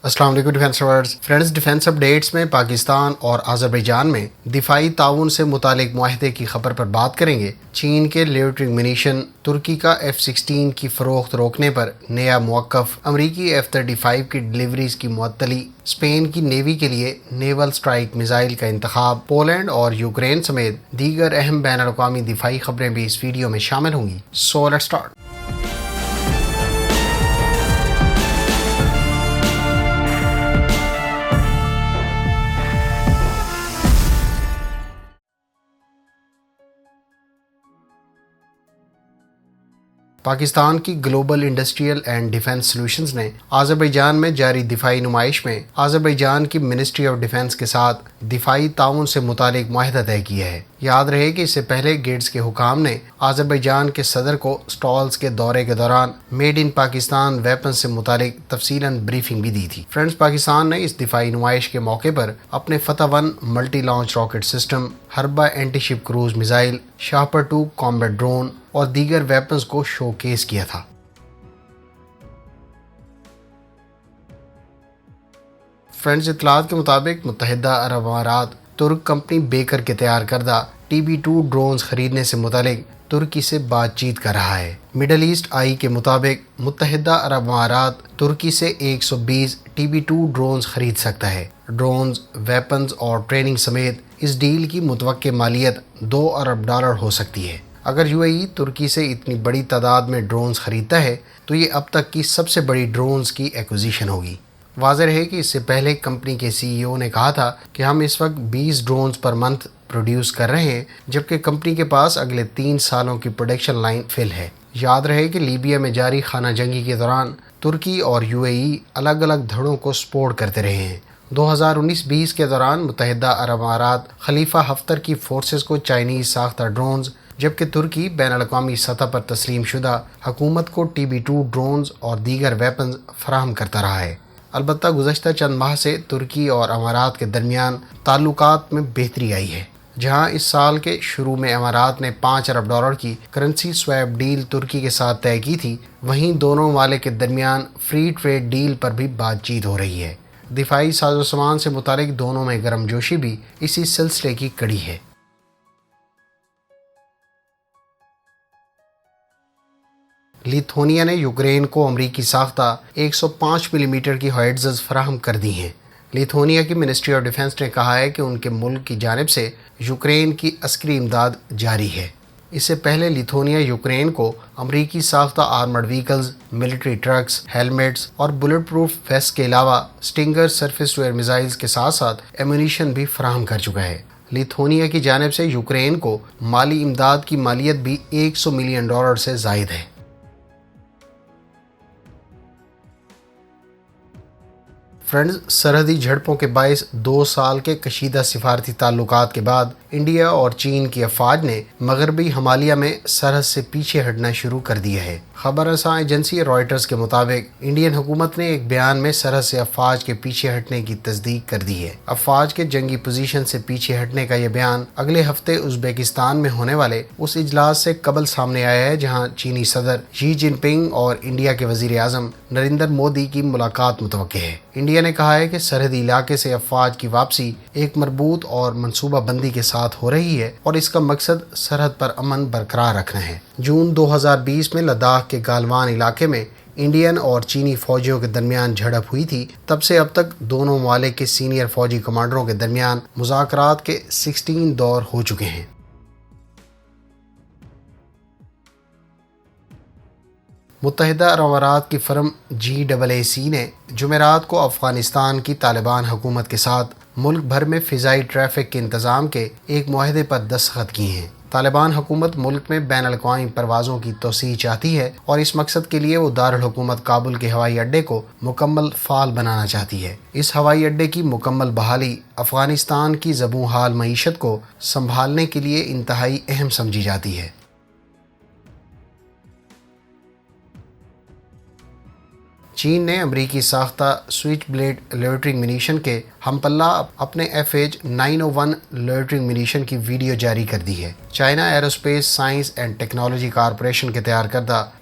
السلام علیکم defence lovers friends, defence updates میں پاکستان اور آذربائیجان میں دفاعی تعاون سے متعلق معاہدے کی خبر پر بات کریں گے۔ چین کے لیوٹرنگ منیشن، ترکی کا F-16 کی فروخت روکنے پر نیا موقف، امریکی F-35 کی ڈیلیوریز کی معطلی، اسپین کی نیوی کے لیے نیول اسٹرائک میزائل کا انتخاب، پولینڈ اور یوکرین سمیت دیگر اہم بین الاقوامی دفاعی خبریں بھی اس ویڈیو میں شامل ہوں گی۔ So let's start. پاکستان کی Global Industrial and Defence Solutions نے آذربائیجان میں جاری دفاعی نمائش میں آذربائیجان کی منسٹری آف ڈیفنس کے ساتھ دفاعی تعاون سے متعلق معاہدہ طے کیا ہے۔ یاد رہے کہ اس سے پہلے گیٹس کے حکام نے آذربائیجان کے صدر کو سٹالز کے دورے کے دوران میڈ ان پاکستان ویپن سے متعلق تفصیلاً بریفنگ بھی دی تھی۔ فرینڈز، پاکستان نے اس دفاعی نمائش کے موقع پر اپنے Fatah 1 multi launch rocket system, Harba anti ship cruise missile, Shahpar 2 combat drone اور دیگر ویپنز کو شو کیس کیا تھا۔ فرینڈز، اطلاعات کے مطابق متحدہ عرب امارات ترک کمپنی بیکر کے تیار کردہ TB2 ڈرونز خریدنے سے متعلق ترکی سے بات چیت کر رہا ہے۔ مڈل ایسٹ آئی کے مطابق متحدہ عرب امارات ترکی سے 120 TB2 ڈرونز خرید سکتا ہے۔ ڈرونز، ویپنز اور ٹریننگ سمیت اس ڈیل کی متوقع مالیت $2 ارب ہو سکتی ہے۔ اگر UAE ترکی سے اتنی بڑی تعداد میں ڈرونز خریدتا ہے تو یہ اب تک کی سب سے بڑی ڈرونز کی ایکوزیشن ہوگی۔ واضح رہے کہ اس سے پہلے کمپنی کے CEO نے کہا تھا کہ ہم اس وقت 20 ڈرونز پر منتھ پروڈیوس کر رہے ہیں، جبکہ کمپنی کے پاس اگلے 3 سالوں کی پروڈکشن لائن فل ہے۔ یاد رہے کہ لیبیا میں جاری خانہ جنگی کے دوران ترکی اور UAE الگ الگ دھڑوں کو سپورٹ کرتے رہے ہیں۔ 2019-20 کے دوران متحدہ عرب امارات خلیفہ ہفتر کی فورسز کو چائنیز ساختہ ڈرونز، جبکہ ترکی بین الاقوامی سطح پر تسلیم شدہ حکومت کو TB2 ڈرونز اور دیگر ویپنز فراہم کرتا رہا ہے۔ البتہ گزشتہ چند ماہ سے ترکی اور امارات کے درمیان تعلقات میں بہتری آئی ہے۔ جہاں اس سال کے شروع میں امارات نے $5 ارب کی کرنسی سویپ ڈیل ترکی کے ساتھ طے کی تھی، وہیں دونوں ممالک کے درمیان فری ٹریڈ ڈیل پر بھی بات چیت ہو رہی ہے۔ دفاعی سازوسامان سے متعلق دونوں میں گرم جوشی بھی اسی سلسلے کی کڑی ہے۔ لیتھونیا نے یوکرین کو امریکی ساختہ 105 ملی میٹر کی ہوائٹزز فراہم کر دی ہیں۔ لیتھونیا کی منسٹری آف ڈیفنس نے کہا ہے کہ ان کے ملک کی جانب سے یوکرین کی عسکری امداد جاری ہے۔ اس سے پہلے لیتھونیا یوکرین کو امریکی ساختہ armoured vehicles, military trucks, helmets اور بلٹ پروف ویسٹ کے علاوہ Stinger surface to air missiles کے ساتھ ساتھ ایمونیشن بھی فراہم کر چکا ہے۔ لیتھونیا کی جانب سے یوکرین کو مالی امداد کی مالیت بھی $100 ملین سے زائد ہے۔ فرینڈز، سرحدی جھڑپوں کے باعث 2 سال کے کشیدہ سفارتی تعلقات کے بعد انڈیا اور چین کی افواج نے مغربی ہمالیہ میں سرحد سے پیچھے ہٹنا شروع کر دیا ہے۔ خبر رساں ایجنسی رائٹرز کے مطابق انڈین حکومت نے ایک بیان میں سرحد سے افواج کے پیچھے ہٹنے کی تصدیق کر دی ہے۔ افواج کے جنگی پوزیشن سے پیچھے ہٹنے کا یہ بیان اگلے ہفتے ازبیکستان میں ہونے والے اس اجلاس سے قبل سامنے آیا ہے جہاں چینی صدر شی جن پنگ اور انڈیا کے وزیر اعظم نریندر مودی کی ملاقات متوقع ہے۔ انڈیا نے کہا ہے کہ سرحدی علاقے سے افواج کی واپسی ایک مربوط اور منصوبہ بندی کے ساتھ ہو رہی ہے اور اس کا مقصد سرحد پر امن برقرار رکھنا ہے۔ جون 2020 میں لداخ کے گالوان علاقے میں انڈین اور چینی فوجیوں کے درمیان جھڑپ ہوئی تھی۔ تب سے اب تک دونوں ممالک کے سینئر فوجی کمانڈروں کے درمیان مذاکرات کے 16 دور ہو چکے ہیں۔ متحدہ عرب امارات کی فرم GAAC نے جمعرات کو افغانستان کی طالبان حکومت کے ساتھ ملک بھر میں فضائی ٹریفک کے انتظام کے ایک معاہدے پر دستخط کیے ہیں۔ طالبان حکومت ملک میں بین الاقوامی پروازوں کی توسیع چاہتی ہے اور اس مقصد کے لیے وہ دارالحکومت کابل کے ہوائی اڈے کو مکمل فعال بنانا چاہتی ہے۔ اس ہوائی اڈے کی مکمل بحالی افغانستان کی زبوں حال معیشت کو سنبھالنے کے لیے انتہائی اہم سمجھی جاتی ہے۔ چین نے امریکی ساختہ سوئچ بلیڈ لیوٹرنگ منیشن کے ہم پلہ اپنے FH-901 لیوٹرنگ منیشن کی ویڈیو جاری کر دی ہے۔ China aerospace science and technology corporation کے تیار کردہ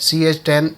CH-10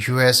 US,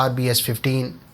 RBS-15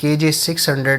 KJ-600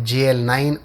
JL-9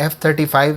F-35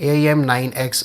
AIM-9X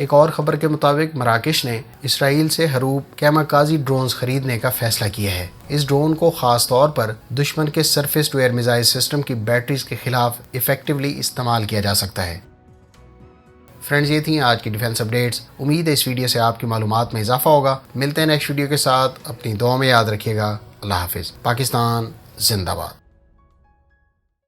ایک اور خبر کے مطابق مراکش نے اسرائیل سے حروب کیماکازی ڈرونز خریدنے کا فیصلہ کیا ہے۔ اس ڈرون کو خاص طور پر دشمن کے surface to air missile system کی بیٹریز کے خلاف ایفیکٹولی استعمال کیا جا سکتا ہے۔ فرینڈز، یہ تھیں آج کی ڈیفنس اپڈیٹس۔ امید ہے اس ویڈیو سے آپ کی معلومات میں اضافہ ہوگا۔ ملتے ہیں نیکسٹ ویڈیو کے ساتھ، اپنی دعا میں یاد رکھیے گا۔ اللہ حافظ۔ پاکستان زندہ باد۔